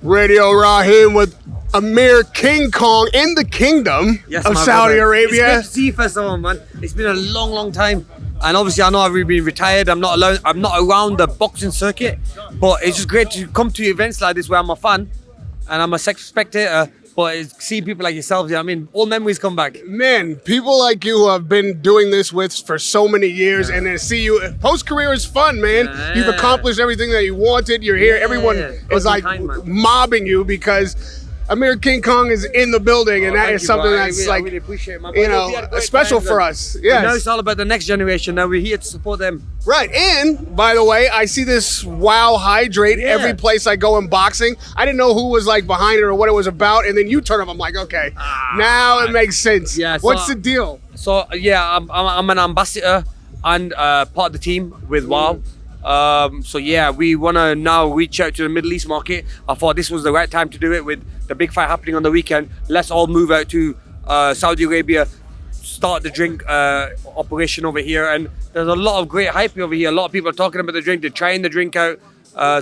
Radio Rahim with Amir King Kong in the kingdom of Saudi Arabia. It's great to see you first of all, man. It's been a long, long time. And obviously I know I've been retired. I'm not alone. I'm not around the boxing circuit. But it's just great to come to events like this where I'm a fan and I'm a spectator. But it's seeing people like yourselves, you know what I mean? All memories come back. Man, people like you who have been doing this with for so many years, and then see you post-career is fun, man. Yeah. You've accomplished everything that you wanted. You're here. Everyone is like mobbing you because Amir King Kong is in the building, and that is something that's I really appreciate it, man. you know, special for us. Yes. Now it's all about the next generation. Now we're here to support them. Right, and by the way, I see this Wow Hydrate every place I go in boxing. I didn't know who was like behind it or what it was about, and then you turn up. I'm like, okay, now it makes sense. Yeah, what's the deal? So yeah, I'm an ambassador and part of the team with Wow. So yeah, we want to now reach out to the Middle East market. I thought this was the right time to do it with the big fight happening on the weekend. Let's all move out to Saudi Arabia, start the drink operation over here, and there's a lot of great hype over here. A lot of people are talking about the drink. They're trying the drink out.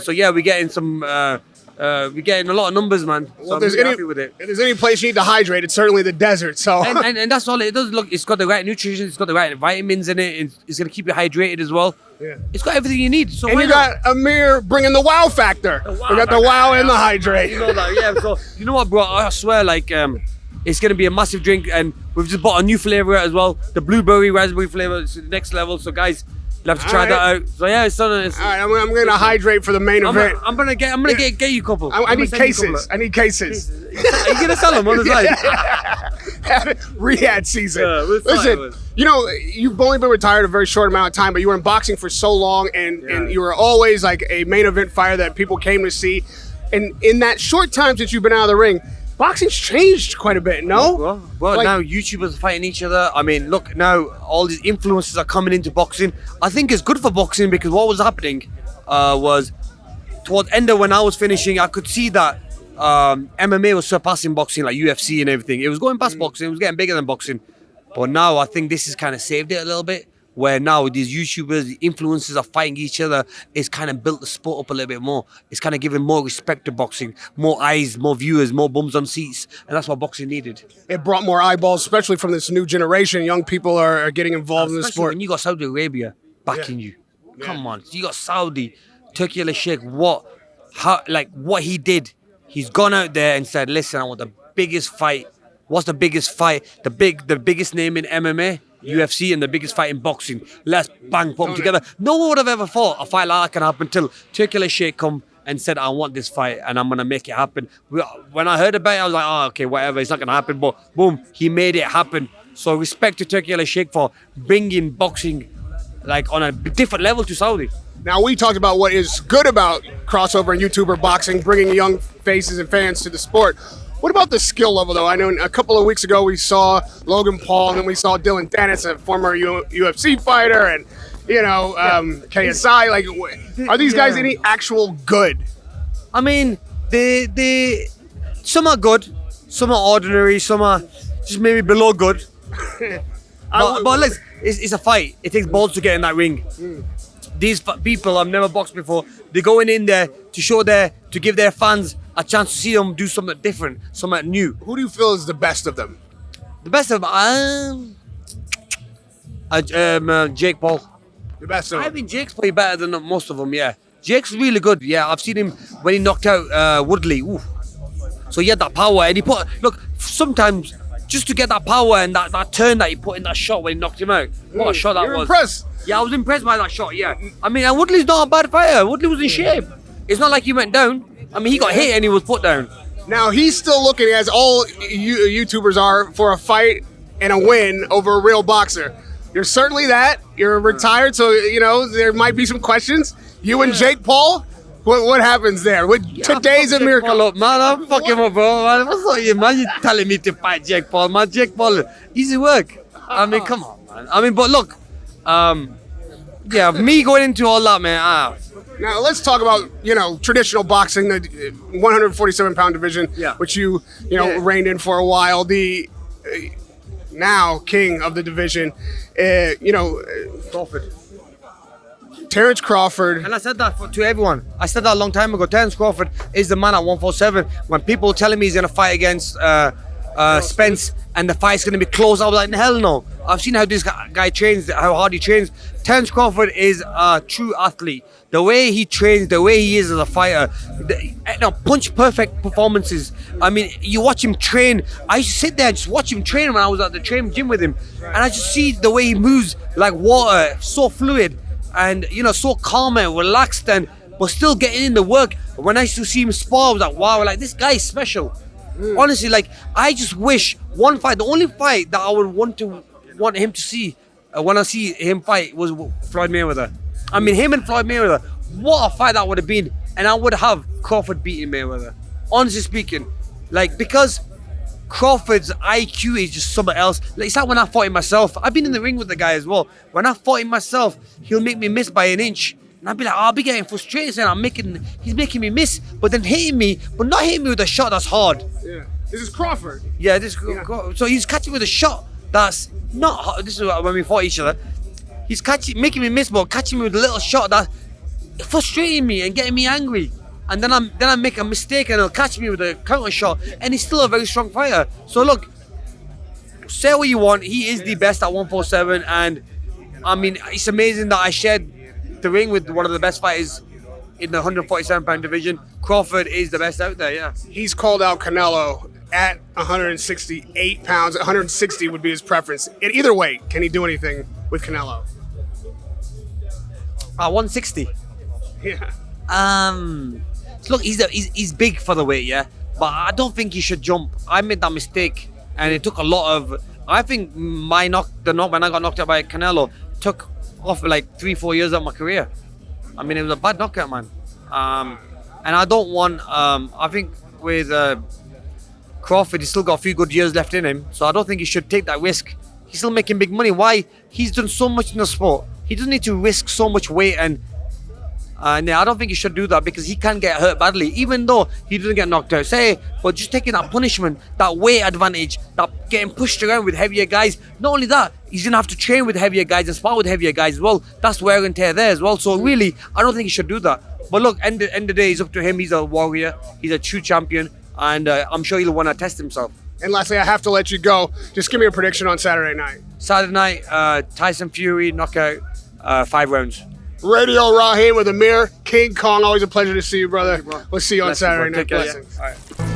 So yeah, we're getting we're getting a lot of numbers, man. So Well, I'm really happy with it. if there's any place you need to hydrate, it's certainly the desert. So And that's all it does. Look, it's got the right nutrition. It's got the right vitamins in it. It's gonna keep you hydrated as well. Yeah. It's got everything you need. So and why you not? got Amir bringing the wow factor. We got the wow and the hydrate. You know that, yeah. So you know what, bro? I swear, like, it's gonna be a massive drink, and we've just bought a new flavor as well. The blueberry raspberry flavor is the next level. So guys, you'll have to try that out. So yeah, it's done. All right, I'm gonna hydrate for the main event. I'm gonna get you a couple. I need cases. I need cases. Are you gonna sell them on the side? Riyadh season. Yeah, we'll try Listen, it. you know, you've only been retired a very short amount of time, but you were in boxing for so long, and you were always like a main event fighter that people came to see. And in that short time since you've been out of the ring, boxing's changed quite a bit, no? Well, Like- now YouTubers are fighting each other. I mean, look, now all these influencers are coming into boxing. I think it's good for boxing because what was happening was towards the end of when I was finishing, I could see that MMA was surpassing boxing, like UFC and everything. It was going past boxing. It was getting bigger than boxing. But now I think this has kind of saved it a little bit, where now these YouTubers, the influencers are fighting each other. It's kind of built the sport up a little bit more. It's kind of giving more respect to boxing, more eyes, more viewers, more bums on seats. And that's what boxing needed. It brought more eyeballs, especially from this new generation. Young people are getting involved in the Especially sport. when you got Saudi Arabia backing you. Come on. You got Saudi, Turkey al-Sheikh, what he did. He's gone out there and said, listen, I want the biggest fight. What's the biggest fight? The biggest name in MMA, UFC, and the biggest fight in boxing. Let's put them together. No one would have ever thought a fight like that can happen until Turkey al-Sheikh come and said, I want this fight and I'm going to make it happen. When I heard about it, I was like, oh, okay, whatever, it's not going to happen. But boom, he made it happen. So respect to Turkey al-Sheikh for bringing boxing like on a different level to Saudi. Now, we talked about what is good about crossover and YouTuber boxing, bringing young faces and fans to the sport. What about the skill level, though? I know a couple of weeks ago we saw Logan Paul, and then we saw Dylan Dennis, a former UFC fighter, and, KSI. Like, are these guys any actual good? I mean, they some are good, some are ordinary, some are just maybe below good. but listen, it's a fight. It takes balls to get in that ring. These people have never boxed before. They're going in there to give their fans a chance to see them do something different, something new. Who do you feel is the best of them? The best of Jake Paul. The best of I them. think Jake's probably better than most of them. Yeah, Jake's really good. Yeah, I've seen him when he knocked out Woodley. Ooh. So he had that power, and sometimes just to get that power and that turn that he put in that shot when he knocked him out. What a shot that You're was. impressed. Yeah, I was impressed by that shot, yeah. I mean, and Woodley's not a bad fighter. Woodley was in shape. It's not like he went down. I mean, he got hit and he was put down. Now, he's still looking, as all YouTubers are, for a fight and a win over a real boxer. You're certainly that. You're retired, so, there might be some questions. You and Jake Paul, what happens there? With today's Amir Khan. Look, man, I'm fucking up, bro. Man, what's wrong with you, man? You're telling me to fight Jake Paul, man. Jake Paul, easy work. I mean, come on, man. I mean, but look, me going into all that, man. Now, let's talk about, traditional boxing, the 147-pound division, which you reigned in for a while. The now king of the division, Crawford. Terence Crawford. And I said that to everyone. I said that a long time ago. Terence Crawford is the man at 147. When people were telling me he's going to fight against Spence and the fight's going to be close, I was like, hell no. I've seen how this guy trains, how hard he trains. Terence Crawford is a true athlete. The way he trains, the way he is as a fighter, punch perfect performances. I mean, you watch him train. I used to sit there and just watch him train when I was at the gym with him. And I just see the way he moves like water, so fluid and, so calm and relaxed but still getting in the work. When I used to see him spar, I was like, wow, like this guy is special. Honestly, like I just wish one fight, the only fight that I would want him to see when I see him fight was Floyd Mayweather. I mean, him and Floyd Mayweather, what a fight that would have been. And I would have Crawford beating Mayweather. Honestly speaking, like because Crawford's IQ is just something else. Like, it's like when I fought him myself. I've been in the ring with the guy as well. When I fought him myself, he'll make me miss by an inch. And I'll be like, I'll be getting frustrated saying he's making me miss, but then hitting me, but not hitting me with a shot that's hard. Yeah. This is Crawford. Yeah, so he's catching with a shot that's not hard. This is when we fought each other. He's making me miss, but catching me with a little shot that's frustrating me and getting me angry. And then I make a mistake and he'll catch me with a counter shot, and he's still a very strong fighter. So look, say what you want, he is the best at 147, and I mean, it's amazing that I shared the ring with one of the best fighters in the 147-pound division. Crawford is the best out there, yeah. He's called out Canelo at 168 pounds. 160 would be his preference. In either way, can he do anything with Canelo? 160. Yeah. Look, he's big for the weight, yeah. But I don't think he should jump. I made that mistake, and it took a lot of. I think my knock when I got knocked out by Canelo took off like 3-4 years of my career. I mean, it was a bad knockout, man. And I don't want. I think with Crawford, he's still got a few good years left in him, so I don't think he should take that risk. He's still making big money. Why? He's done so much in the sport. He doesn't need to risk so much weight, and yeah, I don't think he should do that because he can get hurt badly, even though he doesn't get knocked out. But just taking that punishment, that weight advantage, that getting pushed around with heavier guys. Not only that, he's gonna have to train with heavier guys and spar with heavier guys as well. That's wear and tear there as well. So really, I don't think he should do that. But look, end of the day, it's up to him. He's a warrior. He's a true champion, and I'm sure he'll want to test himself. And lastly, I have to let you go. Just give me a prediction on Saturday night. Saturday night, Tyson Fury knockout, 5 rounds. Radio Rahim with Amir, King Kong. Always a pleasure to see you, brother. Thank you, bro. We'll see you on Blessings, Saturday bro. night. Take care, yeah. Blessings. All right.